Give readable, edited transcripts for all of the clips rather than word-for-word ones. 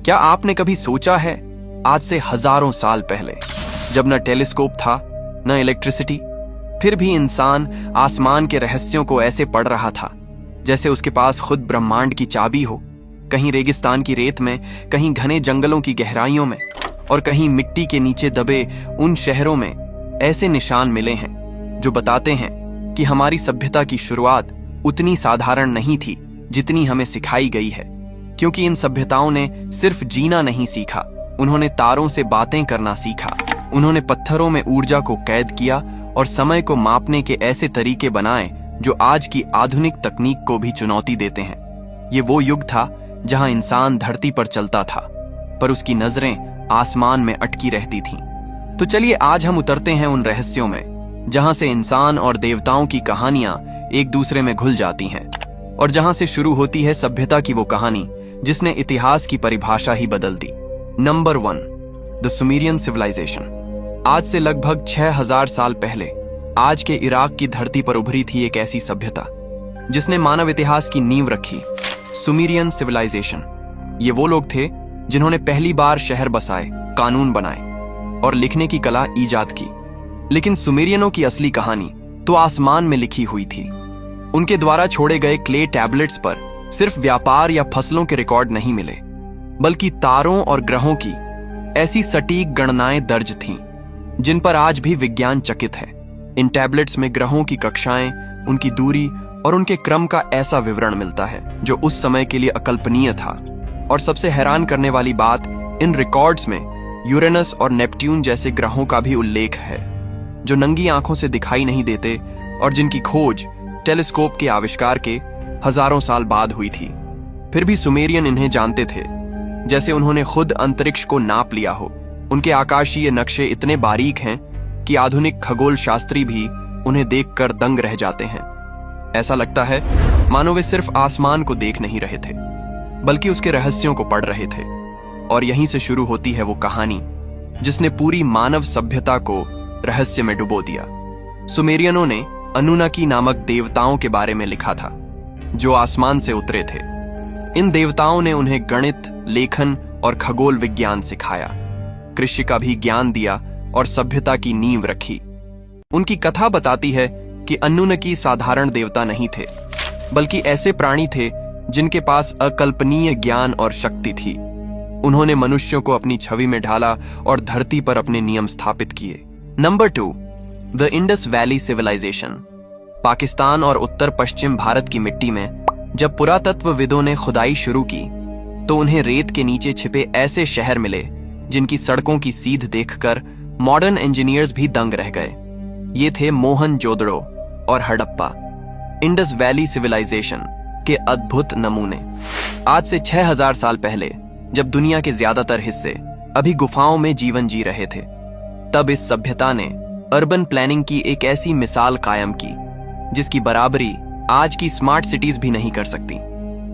क्या आपने कभी सोचा है, आज से हजारों साल पहले, जब न टेलीस्कोप था न इलेक्ट्रिसिटी, फिर भी इंसान आसमान के रहस्यों को ऐसे पढ़ रहा था जैसे उसके पास खुद ब्रह्मांड की चाबी हो। कहीं रेगिस्तान की रेत में, कहीं घने जंगलों की गहराइयों में, और कहीं मिट्टी के नीचे दबे उन शहरों में ऐसे निशान मिले हैं जो बताते हैं कि हमारी सभ्यता की शुरुआत उतनी साधारण नहीं थी जितनी हमें सिखाई गई है। क्योंकि इन सभ्यताओं ने सिर्फ जीना नहीं सीखा, उन्होंने तारों से बातें करना सीखा। उन्होंने पत्थरों में ऊर्जा को कैद किया और समय को मापने के ऐसे तरीके बनाए जो आज की आधुनिक तकनीक को भी चुनौती देते हैं। ये वो युग था जहां इंसान धरती पर चलता था, पर उसकी नजरें आसमान में अटकी रहती थीं। तो चलिए आज हम उतरते हैं उन रहस्यों में जहां से इंसान और देवताओं की कहानियां एक दूसरे में घुल जाती हैं, और जहां से शुरू होती है सभ्यता की वो कहानी जिसने इतिहास की परिभाषा ही बदल दी। Number 1, the Sumerian civilization. आज से लगभग 6000 साल पहले आज के इराक की धरती पर उभरी थी एक ऐसी सभ्यता जिसने मानव इतिहास की नींव रखी। Sumerian civilization. ये वो लोग थे जिन्होंने पहली बार शहर बसाए, कानून बनाए और लिखने की कला ईजाद की। लेकिन सुमेरियनों की असली कहानी तो आसमान में लिखी हुई थी। उनके द्वारा छोड़े गए क्ले टैबलेट्स पर सिर्फ व्यापार या फसलों के रिकॉर्ड नहीं मिले, बल्कि तारों और ग्रहों की ऐसी सटीक गणनाएं दर्ज थीं जिन पर आज भी विज्ञान चकित है। इन टैबलेट्स में ग्रहों की कक्षाएं, उनकी दूरी और उनके क्रम का ऐसा विवरण मिलता है जो उस समय के लिए अकल्पनीय था। और सबसे हैरान करने वाली बात, इन रिकॉर्ड्स में यूरेनस और नेपट्यून जैसे ग्रहों का भी उल्लेख है जो नंगी आंखों से दिखाई नहीं देते और जिनकी खोज टेलीस्कोप के आविष्कार के हजारों साल बाद हुई थी। फिर भी सुमेरियन इन्हें जानते थे जैसे उन्होंने खुद अंतरिक्ष को नाप लिया हो। उनके आकाशीय नक्शे इतने बारीक हैं कि आधुनिक खगोल शास्त्री भी उन्हें देखकर दंग रह जाते हैं। ऐसा लगता है मानो वे सिर्फ आसमान को देख नहीं रहे थे, बल्कि उसके रहस्यों को पढ़ रहे थे। और यहीं से शुरू होती है वो कहानी जिसने पूरी मानव सभ्यता को रहस्य में डुबो दिया। सुमेरियनों ने अनुन्नकी नामक देवताओं के बारे में लिखा था जो आसमान से उतरे थे। इन देवताओं ने उन्हें गणित, लेखन और खगोल विज्ञान सिखाया, कृषि का भी ज्ञान दिया और सभ्यता की नींव रखी। उनकी कथा बताती है कि अनुन्नकी साधारण देवता नहीं थे, बल्कि ऐसे प्राणी थे जिनके पास अकल्पनीय ज्ञान और शक्ति थी। उन्होंने मनुष्यों को अपनी छवि में ढाला और धरती पर अपने नियम स्थापित किए। Number 2, the Indus valley civilization. Pakistan और उत्तर पश्चिम भारत की मिट्टी में जब पुरातत्वविदों ने खुदाई शुरू की तो उन्हें रेत के नीचे छिपे ऐसे शहर मिले जिनकी सड़कों की सीध देखकर मॉडर्न इंजीनियर्स भी दंग रह गए। ये थे मोहनजोदड़ो और हड़प्पा, इंडस वैली सिविलाइजेशन के अद्भुत नमूने। आज से 6000 साल पहले जब दुनिया के ज्यादातर हिस्से अभी गुफाओं में जीवन जी रहे थे, तब इस सभ्यता ने अर्बन प्लानिंग की एक ऐसी मिसाल कायम की जिसकी बराबरी आज की स्मार्ट सिटीज भी नहीं कर सकती।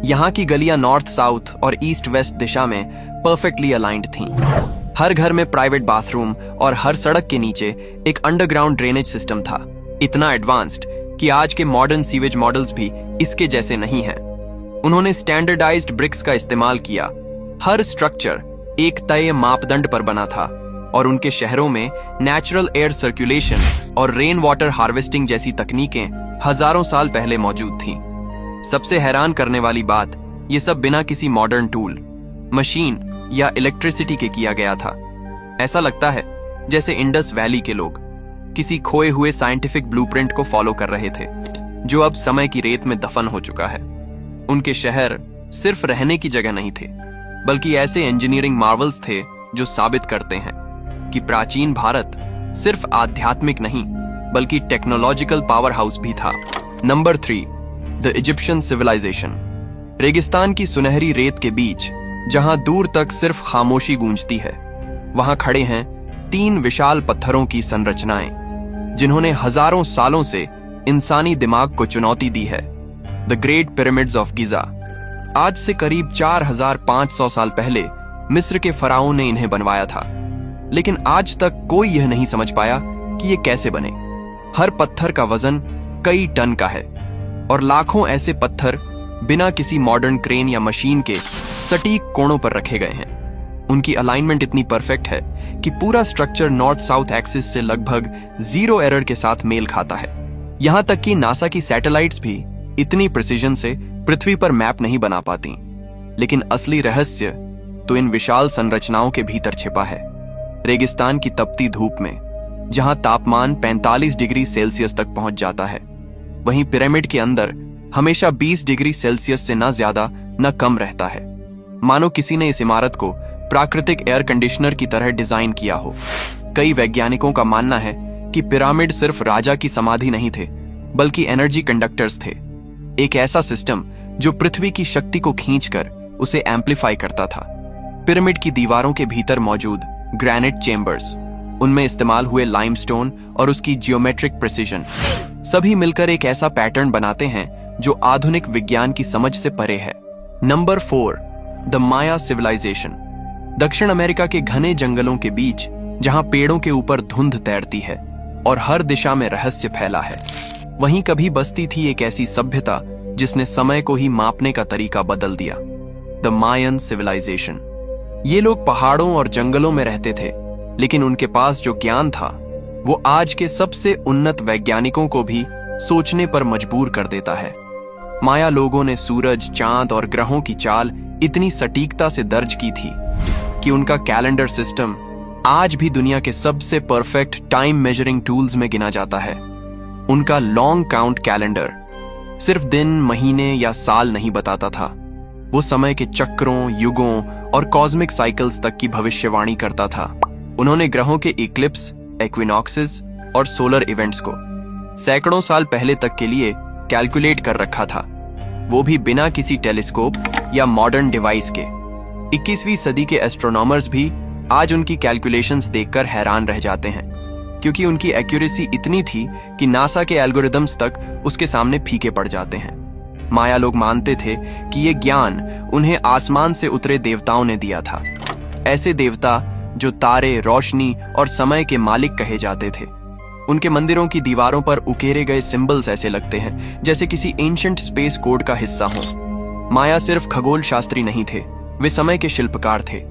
यहाँ की गलियां नॉर्थ साउथ और ईस्ट वेस्ट दिशा में परफेक्टली अलाइंड थीं। हर घर में प्राइवेट बाथरूम और हर सड़क के नीचे एक अंडरग्राउंड ड्रेनेज सिस्टम था, इतना एडवांस्ड कि आज के मॉडर्न सीवेज मॉडल्स भी इसके जैसे नहीं हैं। उन्होंने स्टैंडर्डाइज्ड ब्रिक्स का इस्तेमाल किया। हर स्ट्रक्चर एक तय मापदंड पर बना था और उनके शहरों में नेचुरल एयर सर्कुलेशन और रेन वाटर हार्वेस्टिंग जैसी तकनीकें हजारों साल पहले मौजूद थीं। सबसे हैरान करने वाली बात, ये सब बिना किसी मॉडर्न टूल, मशीन या इलेक्ट्रिसिटी के किया गया था। ऐसा लगता है जैसे इंडस वैली के लोग किसी खोए हुए साइंटिफिक ब्लूप्रिंट को फॉलो कर रहे थे जो अब समय की रेत में दफन हो चुका है। उनके शहर सिर्फ रहने की जगह नहीं थे, बल्कि ऐसे इंजीनियरिंग मार्वल्स थे जो साबित करते हैं कि प्राचीन भारत सिर्फ आध्यात्मिक नहीं बल्कि टेक्नोलॉजिकल पावर हाउस भी था। Number 3, the Egyptian civilization. रेगिस्तान की सुनहरी रेत के बीच जहां दूर तक सिर्फ खामोशी गूंजती है, वहां खड़े हैं 3 विशाल पत्थरों की संरचनाएं जिन्होंने हजारों सालों से इंसानी दिमाग को चुनौती दी है। The great pyramids of Giza. आज से करीब 4500 साल पहले मिस्र के फराओं ने इन्हें बनवाया था, लेकिन आज तक कोई यह नहीं समझ पाया कि ये कैसे बने। हर पत्थर का वजन कई टन का है और लाखों ऐसे पत्थर बिना किसी मॉडर्न क्रेन या मशीन के सटीक कोणों पर रखे गए हैं। उनकी अलाइनमेंट इतनी परफेक्ट है कि पूरा स्ट्रक्चर नॉर्थ साउथ एक्सिस से लगभग 0 एरर के साथ मेल खाता है। यहां तक कि नासा की सैटेलाइट्स भी इतनी प्रिसीजन से पृथ्वी पर मैप नहीं बना पाती। लेकिन असली रहस्य तो इन विशाल संरचनाओं के भीतर छिपा है। रेगिस्तान की तपती धूप में जहां तापमान 45 डिग्री सेल्सियस तक पहुंच जाता है, वहीं पिरामिड के अंदर हमेशा 20 डिग्री सेल्सियस से न ज्यादा न कम रहता है। मानो किसी ने इस इमारत को प्राकृतिक एयर कंडीशनर की तरह डिजाइन किया हो। कई वैज्ञानिकों का मानना है कि पिरामिड सिर्फ राजा की समाधि नहीं थे, बल्कि एनर्जी कंडक्टर्स थे। एक ऐसा सिस्टम जो पृथ्वी की शक्ति को खींचकर उसे एम्पलीफाई करता था। पिरामिड की दीवारों के भीतर मौजूद ग्रेनाइट चेम्बर्स, उनमें इस्तेमाल हुए लाइमस्टोन और उसकी जियोमेट्रिक प्रिसीजन सभी मिलकर एक ऐसा पैटर्न बनाते हैं जो आधुनिक विज्ञान की समझ से परे है। Number 4, the Maya civilization. दक्षिण अमेरिका के घने जंगलों के बीच जहां पेड़ों के ऊपर धुंध तैरती है और हर दिशा में रहस्य फैला है, वहीं कभी बसती थी एक ऐसी सभ्यता जिसने समय को ही मापने का तरीका बदल दिया। The Mayan civilization. ये लोग पहाड़ों और जंगलों में रहते थे, लेकिन उनके पास जो ज्ञान था वो आज के सबसे उन्नत वैज्ञानिकों को भी सोचने पर मजबूर कर देता है। माया लोगों ने सूरज, चांद और ग्रहों की चाल इतनी सटीकता से दर्ज की थी कि उनका कैलेंडर सिस्टम आज भी दुनिया के सबसे परफेक्ट टाइम मेजरिंग टूल्स में गिना जाता है। उनका लॉन्ग काउंट कैलेंडर सिर्फ दिन, महीने या साल नहीं बताता था, वो समय के चक्रों, युगों और कॉस्मिक साइकिल्स तक की भविष्यवाणी करता था। उन्होंने ग्रहों के इक्लिप्स, एक्विनॉक्सेस और सोलर इवेंट्स को सैकड़ों साल पहले तक के लिए कैलकुलेट कर रखा था, वो भी बिना किसी टेलीस्कोप या मॉडर्न डिवाइस के। 21वीं सदी के एस्ट्रोनॉमर्स भी आज उनकी कैलकुलेशंस देखकर हैरान रह जाते हैं, क्योंकि उनकी एक्यूरेसी इतनी थी कि नासा के एल्गोरिदम्स तक उसके सामने फीके पड़ जाते हैं। माया लोग मानते थे कि ये ज्ञान उन्हें आसमान से उतरे देवताओं ने दिया था, ऐसे देवता जो तारे, रोशनी और समय के मालिक कहे जाते थे। उनके मंदिरों की दीवारों पर उकेरे गए सिंबल्स ऐसे लगते हैं जैसे किसी एंशिएंट स्पेस कोड का हिस्सा हो। माया सिर्फ खगोल शास्त्री नहीं थे, वे समय के शिल्पकार थे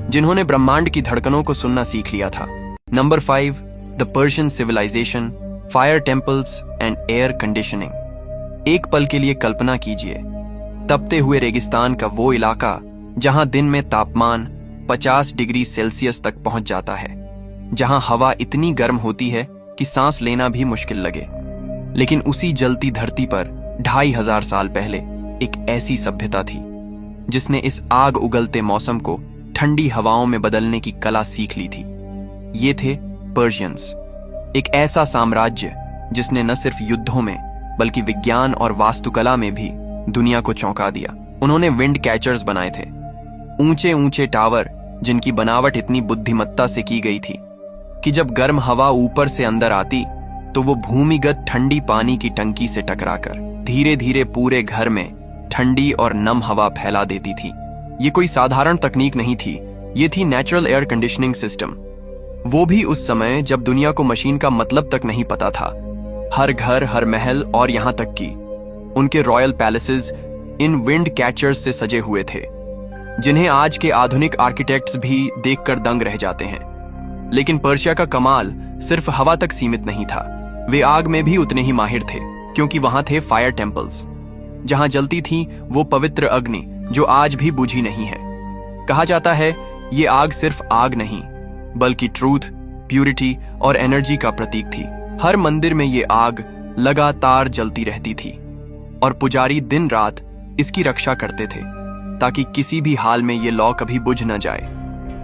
जिन्होंने ब्रह्मांड की धड़कनों को सुनना सीख लिया था। Number 5, the Persian civilization, fire temples and air conditioning. एक पल के लिए कल्पना कीजिए, तपते हुए रेगिस्तान का वो इलाका जहां दिन में तापमान 50 डिग्री सेल्सियस तक पहुंच जाता है, जहां हवा इतनी गर्म होती है कि सांस लेना भी मुश्किल लगे। लेकिन उसी जलती धरती पर 2500 साल पहले एक ऐसी सभ्यता थी जिसने इस आग उगलते मौसम को ठंडी हवाओं में बदलने की कला सीख ली थी। ये थे पर्शियंस, एक ऐसा साम्राज्य जिसने न सिर्फ युद्धों में बल्कि विज्ञान और वास्तुकला में भी दुनिया को चौंका दिया। उन्होंने विंड कैचर्स बनाए थे, ऊंचे ऊंचे टावर जिनकी बनावट इतनी बुद्धिमत्ता से की गई थी कि जब गर्म हवा ऊपर से अंदर आती तो वो भूमिगत ठंडी पानी की टंकी से टकराकर धीरे धीरे पूरे घर में ठंडी और नम हवा फैला देती थी। ये कोई साधारण तकनीक नहीं थी, ये थी नेचुरल एयर कंडीशनिंग सिस्टम। वो भी उस समय जब दुनिया को मशीन का मतलब तक नहीं पता था। हर घर, हर महल और यहां तक कि उनके रॉयल पैलेसेस इन विंड कैचर्स से सजे हुए थे, जिन्हें आज के आधुनिक आर्किटेक्ट्स भी देखकर दंग रह जाते हैं। लेकिन पर्शिया का कमाल सिर्फ हवा तक सीमित नहीं था, वे आग में भी उतने ही माहिर थे, क्योंकि वहां थे फायर टेम्पल्स, जहां जलती थी वो पवित्र अग्नि जो आज भी बुझी नहीं है। कहा जाता है ये आग सिर्फ आग नहीं बल्कि ट्रूथ, प्यूरिटी और एनर्जी का प्रतीक थी। हर मंदिर में ये आग लगातार जलती रहती थी और पुजारी दिन रात इसकी रक्षा करते थे ताकि किसी भी हाल में ये लौ कभी बुझ न जाए।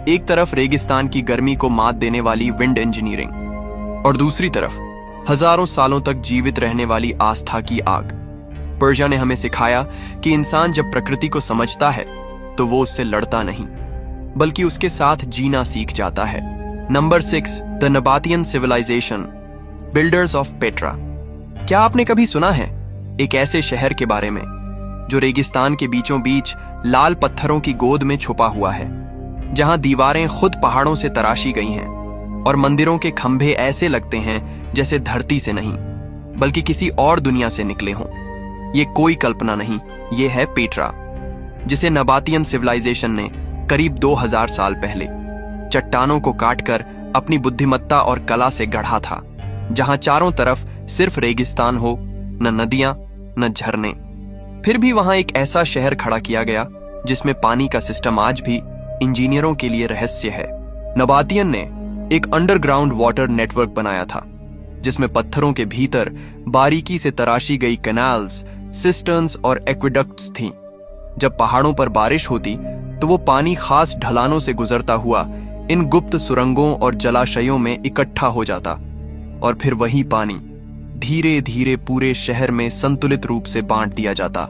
एक तरफ रेगिस्तान की गर्मी को मात देने वाली विंड इंजीनियरिंग और दूसरी तरफ हजारों सालों तक जीवित रहने वाली आस्था की आग। पर्शिया ने हमें सिखाया कि इंसान जब प्रकृति को समझता है तो वो उससे लड़ता नहीं बल्कि उसके साथ जीना सीख जाता है। Number 6, the Nabataean civilization, builders of Petra. क्या आपने कभी सुना है एक ऐसे शहर के बारे में जो रेगिस्तान के बीचों बीच लाल पत्थरों की गोद में छुपा हुआ है, जहां दीवारें खुद पहाड़ों से तराशी गई हैं और मंदिरों के खंभे ऐसे लगते हैं जैसे धरती से नहीं बल्कि किसी और दुनिया से निकले हों। ये कोई कल्पना नहीं, ये है पेट्रा, जिसे नबातियन सिविलाइजेशन ने करीब 2000 साल पहले चट्टानों को काटकर अपनी बुद्धिमत्ता और कला से गढ़ा था, जहां चारों तरफ सिर्फ रेगिस्तान हो, न नदियां न झरने। फिर भी वहां एक ऐसा शहर खड़ा किया गया जिसमें पानी का सिस्टम आज भी इंजीनियरों के लिए रहस्य है। नबातियन ने एक अंडरग्राउंड वाटर नेटवर्क बनाया था, जिसमें पत्थरों के भीतर बारीकी से तराशी गई कैनाल्स, सिस्टर्न्स और एक्वेडक्ट्स थीं। जब पहाड़ों पर बारिश होती तो वो पानी खास ढलानों से गुजरता हुआ इन गुप्त सुरंगों और जलाशयों में इकट्ठा हो जाता, और फिर वही पानी धीरे धीरे पूरे शहर में संतुलित रूप से बांट दिया जाता,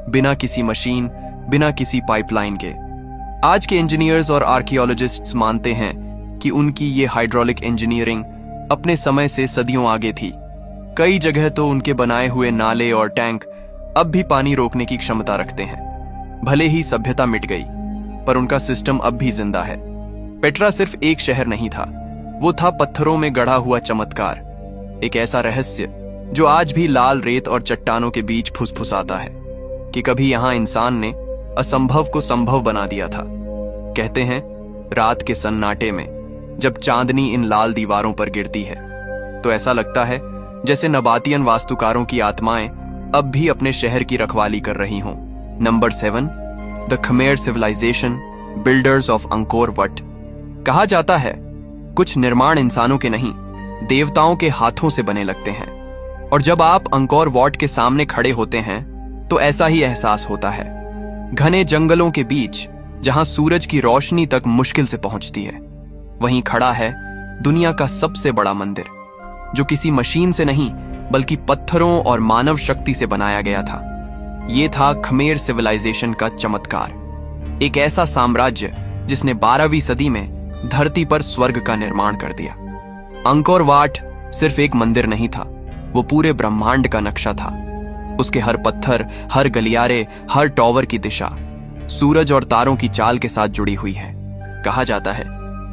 बिना किसी मशीन, बिना किसी पाइपलाइन के। आज के इंजीनियर्स और आर्कियोलॉजिस्ट्स मानते हैं कि उनकी ये हाइड्रोलिक इंजीनियरिंग अपने समय से सदियों आगे थी। कई जगह तो उनके बनाए हुए नाले और टैंक अब भी पानी रोकने की क्षमता रखते हैं। भले ही सभ्यता मिट गई, पर उनका सिस्टम अब भी जिंदा है। पेट्रा सिर्फ एक शहर नहीं था, वो था पत्थरों में गढ़ा हुआ चमत्कार, एक ऐसा रहस्य जो आज भी लाल रेत और चट्टानों के बीच फुसफुसाता है कि कभी यहां इंसान ने असंभव को संभव बना दिया था। कहते हैं रात के सन्नाटे में जब चांदनी इन लाल दीवारों पर गिरती है तो ऐसा लगता है जैसे नबातियन वास्तुकारों की आत्माएं अब भी अपने शहर की रखवाली कर रही हों। Number 7, the Khmer civilization, builders of Angkor Wat. कहा जाता है कुछ निर्माण इंसानों के नहीं, देवताओं के हाथों से बने लगते हैं, और जब आप अंकोर वॉट के सामने खड़े होते हैं तो ऐसा ही एहसास होता है। घने जंगलों के बीच जहां सूरज की रोशनी तक मुश्किल से पहुंचती है, वहीं खड़ा है दुनिया का सबसे बड़ा मंदिर, जो किसी मशीन से नहीं बल्कि पत्थरों और मानव शक्ति से बनाया गया था। ये था खमेर सिविलाइजेशन का चमत्कार, एक ऐसा साम्राज्य जिसने 12वीं सदी में धरती पर स्वर्ग का निर्माण कर दिया। अंकोर वाट सिर्फ एक मंदिर नहीं था, वो पूरे ब्रह्मांड का नक्शा था। उसके हर पत्थर, हर गलियारे, हर टॉवर की दिशा सूरज और तारों की चाल के साथ जुड़ी हुई है। कहा जाता है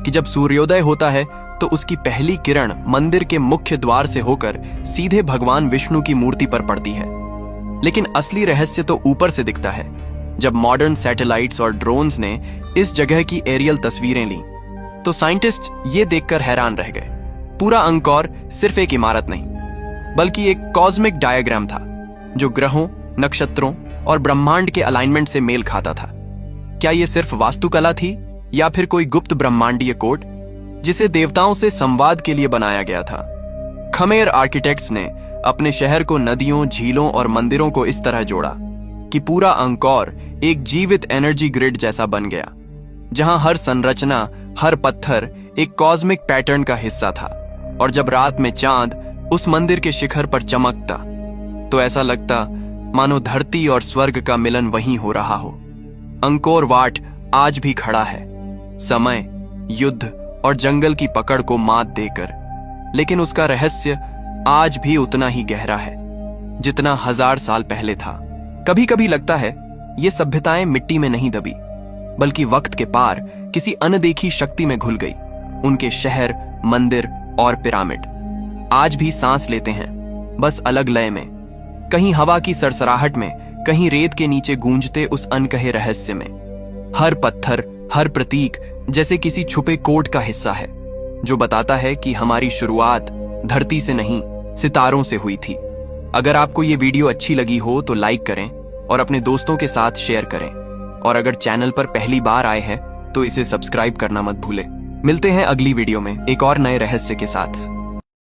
कि जब सूर्योदय होता है तो उसकी पहली किरण मंदिर के मुख्य द्वार से होकर सीधे भगवान विष्णु की मूर्ति पर पड़ती है। लेकिन असली रहस्य तो ऊपर से दिखता है। जब मॉडर्न सैटेलाइट्स और ड्रोन्स ने इस जगह की एरियल तस्वीरें ली तो साइंटिस्ट ये देखकर हैरान रह गए। पूरा अंकोर सिर्फ एक इमारत नहीं, बल्कि एक कॉस्मिक डायग्राम था जो ग्रहों, नक्षत्रों और ब्रह्मांड के अलाइनमेंट से मेल खाता था। क्या यह सिर्फ वास्तुकला थी या फिर कोई गुप्त ब्रह्मांडीय कोड जिसे देवताओं से संवाद के लिए बनाया गया था? खमेर आर्किटेक्ट्स ने अपने शहर को नदियों, झीलों और मंदिरों को इस तरह जोड़ा कि पूरा अंकोर एक जीवित एनर्जी ग्रिड जैसा बन गया, जहां हर संरचना, हर पत्थर एक कॉस्मिक पैटर्न का हिस्सा था। और जब रात में चांद उस मंदिर के शिखर पर चमकता तो ऐसा लगता मानो धरती और स्वर्ग का मिलन वहीं हो रहा हो। अंकोर वाट आज भी खड़ा है, समय, युद्ध और जंगल की पकड़ को मात देकर, लेकिन उसका रहस्य आज भी उतना ही गहरा है जितना 1000 साल पहले था। कभी कभी लगता है ये सभ्यताएं मिट्टी में नहीं दबी, बल्कि वक्त के पार किसी अनदेखी शक्ति में घुल गई। उनके शहर, मंदिर और पिरामिड आज भी सांस लेते हैं, बस अलग लय में, कहीं हवा की सरसराहट में, कहीं रेत के नीचे गूंजते उस अनकहे रहस्य में। हर पत्थर, हर प्रतीक जैसे किसी छुपे कोड का हिस्सा है, जो बताता है कि हमारी शुरुआत धरती से नहीं, सितारों से हुई थी। अगर आपको ये वीडियो अच्छी लगी हो तो लाइक करें और अपने दोस्तों के साथ शेयर करें, और अगर चैनल पर पहली बार आए हैं तो इसे सब्सक्राइब करना मत भूलें। मिलते हैं अगली वीडियो में एक और नए रहस्य के साथ।